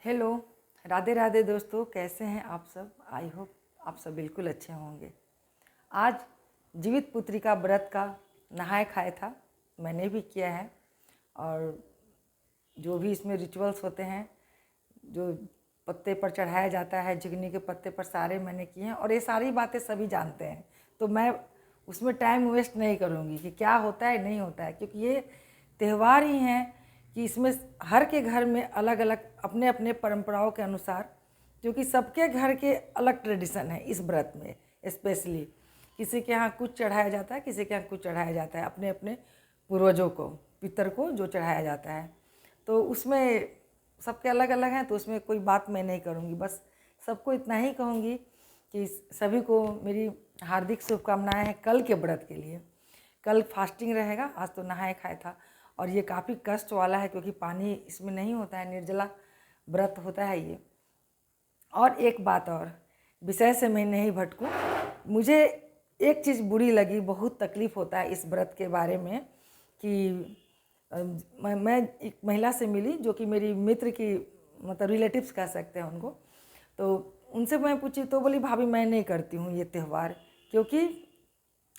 Hello, Radhe Radhe दोस्तों, कैसे हैं आप सब। आई होप आप सब बिल्कुल अच्छे होंगे। आज जीवित पुत्री का व्रत का नहाए खाए था, मैंने भी किया है। और जो भी इसमें रिचुअल्स होते हैं, जो पत्ते पर चढ़ाया जाता है, झिगनी के पत्ते पर, सारे मैंने किए हैं। और ये सारी बातें सभी जानते हैं, तो मैं उसमें टाइम वेस्ट नहीं करूँगी कि क्या होता है नहीं होता है, क्योंकि ये त्यौहार ही हैं कि इसमें हर के घर में अलग अलग अपने अपने परंपराओं के अनुसार, क्योंकि सबके घर के अलग ट्रेडिशन है इस व्रत में। स्पेशली किसी के यहाँ कुछ चढ़ाया जाता है, किसी के यहाँ कुछ चढ़ाया जाता है, अपने अपने पूर्वजों को, पितर को जो चढ़ाया जाता है। तो उसमें सबके अलग अलग हैं, तो उसमें कोई बात मैं नहीं करूँगी। बस सबको इतना ही कहूँगी कि सभी को मेरी हार्दिक शुभकामनाएं हैं कल के व्रत के लिए। कल फास्टिंग रहेगा, आज तो नहाए खाए था। और ये काफ़ी कष्ट वाला है, क्योंकि पानी इसमें नहीं होता है, निर्जला व्रत होता है ये। और एक बात और, विषय से मैं नहीं भटकूँ, मुझे एक चीज़ बुरी लगी, बहुत तकलीफ़ होता है इस व्रत के बारे में कि मैं एक महिला से मिली जो कि मेरी मित्र की, मतलब रिलेटिव्स कह सकते हैं उनको। तो उनसे मैं पूछी तो बोली, भाभी मैं नहीं करती हूँ ये त्यौहार, क्योंकि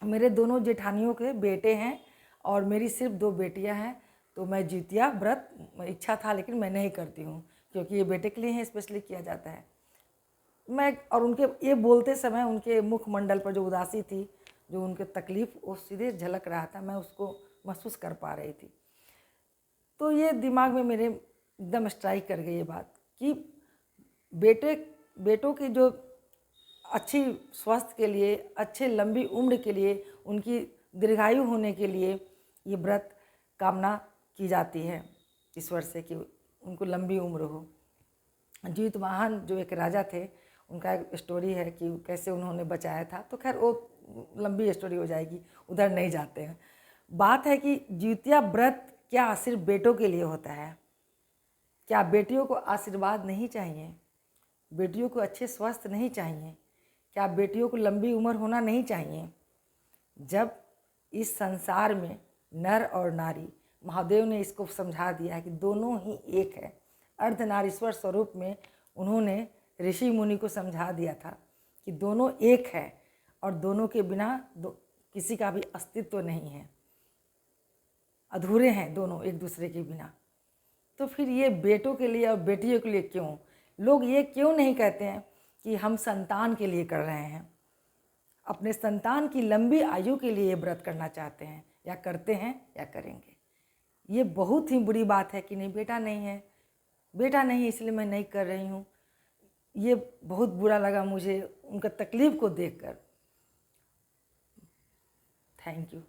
मेरे दोनों जेठानियों के बेटे हैं और मेरी सिर्फ 2 बेटियां हैं। तो मैं जितिया व्रत इच्छा था, लेकिन मैं नहीं करती हूँ, क्योंकि ये बेटे के लिए ही स्पेशली किया जाता है। मैं और उनके ये बोलते समय उनके मुखमंडल पर जो उदासी थी, जो उनके तकलीफ़, वो सीधे झलक रहा था, मैं उसको महसूस कर पा रही थी। तो ये दिमाग में मेरे एकदम स्ट्राइक कर गई ये बात कि बेटों की जो अच्छी स्वास्थ्य के लिए, अच्छे लंबी उम्र के लिए, उनकी दीर्घायु होने के लिए ये व्रत कामना की जाती है ईश्वर से कि उनको लंबी उम्र हो। जीतवाहन जो एक राजा थे, उनका एक स्टोरी है कि कैसे उन्होंने बचाया था। तो खैर वो लंबी स्टोरी हो जाएगी, उधर नहीं जाते हैं। बात है कि जितिया व्रत क्या सिर्फ बेटों के लिए होता है? क्या बेटियों को आशीर्वाद नहीं चाहिए? बेटियों को अच्छे स्वास्थ्य नहीं चाहिए? क्या बेटियों को लंबी उम्र होना नहीं चाहिए? जब इस संसार में नर और नारी, महादेव ने इसको समझा दिया है कि दोनों ही एक है। अर्धनारीश्वर स्वरूप में उन्होंने ऋषि मुनि को समझा दिया था कि दोनों एक है और दोनों के बिना किसी का भी अस्तित्व नहीं है, अधूरे हैं दोनों एक दूसरे के बिना। तो फिर ये बेटों के लिए और बेटियों के लिए क्यों? लोग ये क्यों नहीं कहते हैं कि हम संतान के लिए कर रहे हैं, अपने संतान की लंबी आयु के लिए व्रत करना चाहते हैं, या करते हैं या करेंगे? ये बहुत ही बुरी बात है कि नहीं, बेटा नहीं है, बेटा नहीं इसलिए मैं नहीं कर रही हूँ। ये बहुत बुरा लगा मुझे उनका तकलीफ़ को देखकर। Thank you.